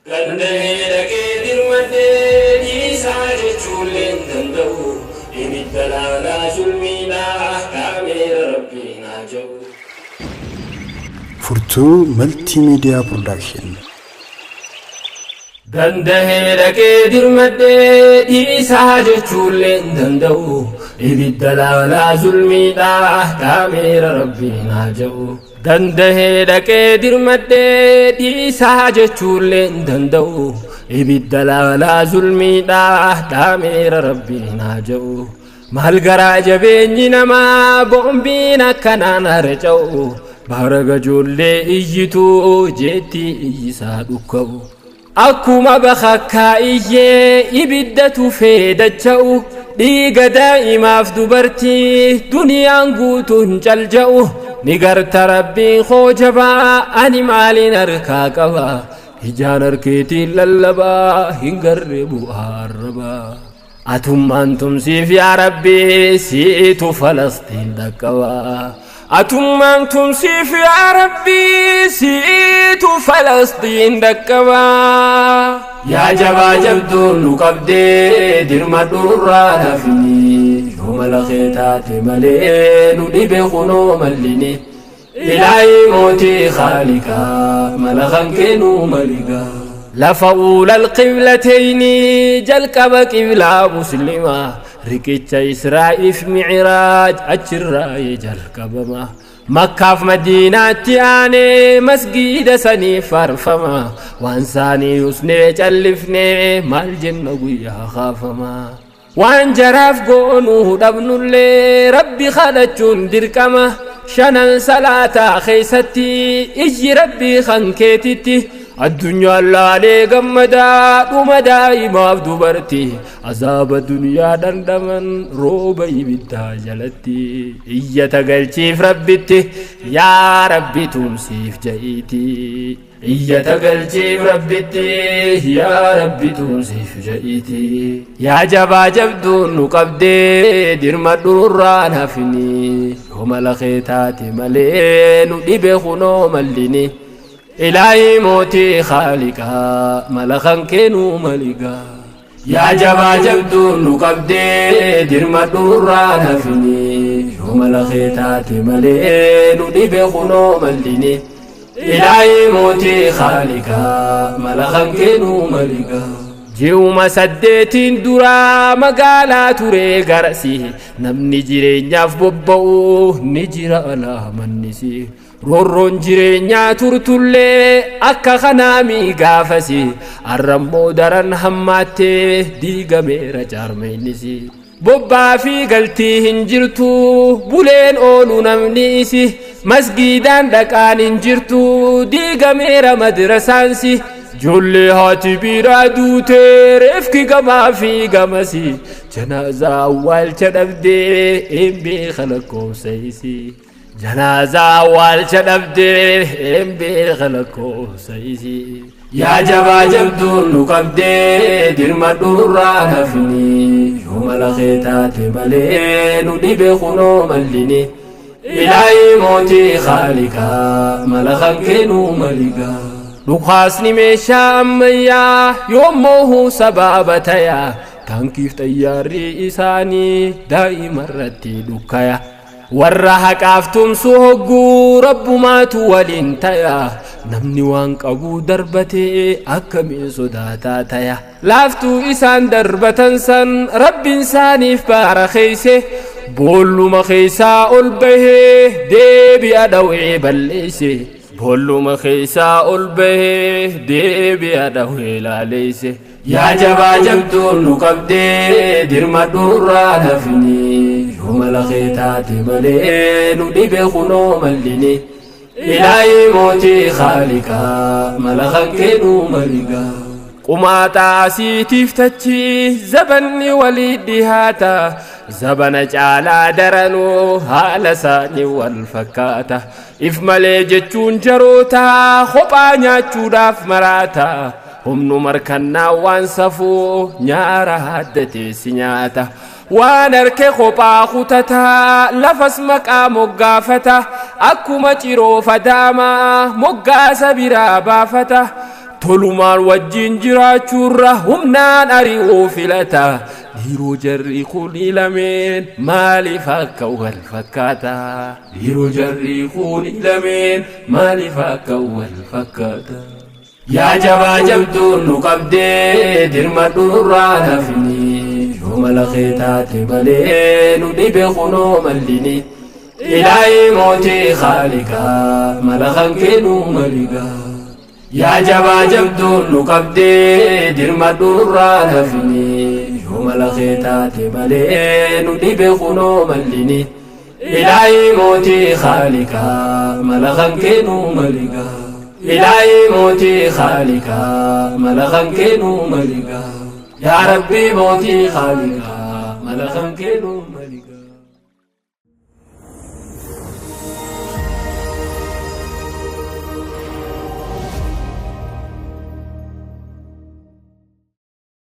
Gandahee dirmadee isaa jechuulleen danda'u ibidda laalaa zulmiidhaa kaameera rabbiin haa ja'u. Furtuu Multimedia Production. Gandahee dirmadee isaa jechuulleen danda'u ibidda laalaa zulmiidhaa kaameera rabbiin haa ja'u. Gandahee dirmadee isaa jechuulleen danda'u ibidda laalaa zulmiidhaa kaameera rabbiin haa ja'u. Maal garaa jabeenyi namaa boombiin akkanaan harca'u bara gajoollee iyyituu jeetti iyyisaa dhukka'u. Akkuma bakakkaa iyyee ibiddatu feedacha'u dhiiga daa'imaaf dubartii duniyaan guutuun calja'u. Ni garta rabbiin koo jabaa ani maaliin harkaa qaba ijaan harkeetiin lallabaa hin garre bu'aa arrabaa. Atummaan tumsiif yaa rabbii siitu Falastiin dhaqqabaa. Atummaan tumsiif yaa rabbii siitu Falastiin dhaqqabaa. Yaa jabaa jabduun nu qabdee dirma dhurraa nafni mala keetaate malee nu dhibe kunoo mallini. Ilaahi mootii khaaliqaa mala kankeenuu maligaa. Lafa uulal qiblatayni jalqaba qiblaa muslimaa riqicha Israa'iif Micraaj achirraa jalqabama. Makkaaf Madiinaatti aanee masgiida saniif faarfama. Waan saanii usnee callifnee maal jenna guyyaa kaafama. Waan jaraaf goonuu dhabnullee rabbi kadhachuun dirqama. Shanan salaataa keessatti ijji rabbii kan keetitti. Addunyaan laalee gammadaa dhuma daa'imaaf dubartii azaaba duniyaa dhandhaman rooba ibiddaa jalatti. Iyyata galchiif rabbitti yaa rabbi tumsiif ja'iiti. Iyyata galchiif rabbitti yaa rabbi tumsiif ja'iiti. Yaa jabaa jabduun nu qabdee dirma dhurraa nafni yoo mala keetaate malee nu dhibe kunoo mallini. Ilaahi mootii khaaliqaa mala kankeenuu maligaa. Yaa jabaa jabduun nu qabdee dirma dhurraa nafni yoo mala keetaate malee nu dhibe kunoo mallini. Ilaahi mootii khaaliqaa mala kankeenuu maligaa. Ji'uma 8 duraa magaalaa turee garasi namni jireenyaaf bobba'u ni jira alaa mannisi. Roorroon jireenyaa turtullee akka kanaamii gaafasi arrammoo daran hammaattee diigameera jaarmeenisi. Bobbaa fi galtii hin jirtu buleen oolu namni isi. Masgiidaan dhaqaan hin jirtu diigameera madrasaansi. Joollee haati biraa duutee reefki gamaa fi gamasi. Janaazaa awwaalcha dhabdee eembee lakkoofsayisi. Janaazaa awwaalcha dhabdee eembee lakkoofsayisi. Yaa jabaa jabduun nu qabdee dirma dhurraa nafni yoo mala keetaate malee nu dhibe kunoo mallini. Ilaahi mootii khaaliqaa mala kankeenuu maligaa. Dhukaasni meeshaa ammayyaa yommuu sababa tayaa taankiif xayyaarri isaanii daa'imarratti dhukkaya. Warra haqaaf tumsu hogguu rabbumaatu waliin taya. Namni waan qabu darbatee akkamiin sodaataa taya. Laaftuu isaan darbatan san rabbiin isaaniif baarakeeyse. Boolluma keessaa ol bahee deebi'a dhawee balleeyse. Boolluma keessaa ol bahee deebi'a dhawee laaleeyse. Yaa jabaa jabduun nu qabdee dirma dhurraa nafni yoo mala keetaate malee nu dhibe kunoo mallini. Ilaahi mootii khaaliqaa mala kankeenuu maligaa. Qumaaxaa asiitiif tachi zabanni walii dhihaata. Zabana caalaa daranuu haala isaanii wal fakkaata. If malee jechuun jaroota kophaa nyaachuudhaaf maraata. Humnu markannaa waan safuu nyaara haddatee si nyaata. Waan harke kophaa kutataa lafas maqaa moggaafata. Akkuma ciroo fadaamaa moggaasa biraa baafata. tolumaan wajjin jiraachuurra humnaan ari'uu filata dhiiroo jarri kun lameen maaliif akka wal fakkaata dhiiroo jarri kun lameen maaliif akka wal fakkaata yaa jabaa jabduun nu qabdee dirmadhu nurraa nafni yoo mala kee taate malee nu dhibe kunoo mallini ilaahi mootii khaaliqaa mala kan kennu maligaa yaa jabaa jabduun nu qabdee dirmadhu nurraa nafni yoo mala kee taate malee nu dhibe kunoo mallini ilaahi mootii khaaliqaa mala kan kennu maligaa ilaahi mootii khaaliqaa mala kan kennu maligaa yaa rabbii mootii khaaliqaa mala kan kennu